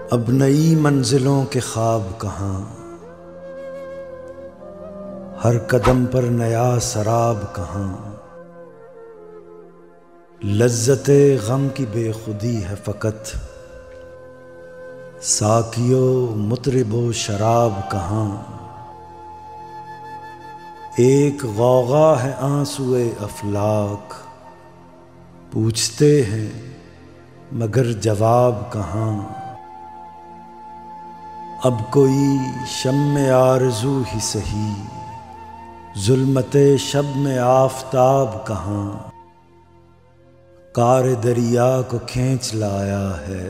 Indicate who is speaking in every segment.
Speaker 1: अब नई मंजिलों के ख्वाब कहाँ, हर कदम पर नया सराब कहाँ। लज्जते गम की बेखुदी है फ़कत, साकियो मुतरिबो शराब कहाँ। एक गौगा है आंसुए अफलाक, पूछते हैं मगर जवाब कहाँ। अब कोई शम्मे आरज़ू ही सही, ज़ुल्मते शब में आफ़ताब कहाँ। कार दरिया को खींच लाया है,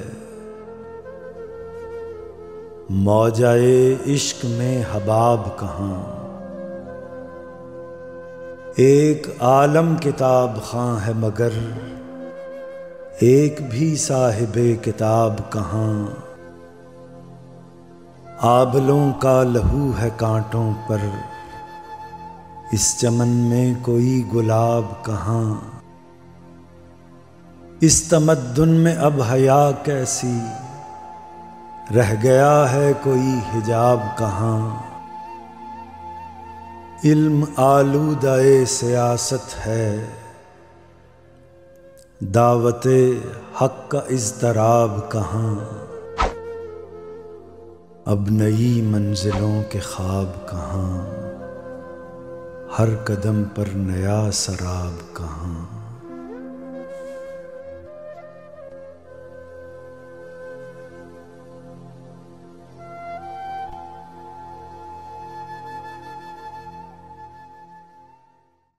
Speaker 1: मौजाए इश्क में हबाब कहाँ। एक आलम किताब खां है मगर एक भी साहिबे किताब कहाँ। आबलों का लहू है कांटों पर, इस चमन में कोई गुलाब कहाँ। इस तमद्दुन में अब हया कैसी, रह गया है कोई हिजाब कहाँ। इल्म आलूदाए सियासत है, दावते हक का इज़्तराब कहाँ। अब नई मंजिलों के ख्वाब कहाँ, हर कदम पर नया सराब कहाँ।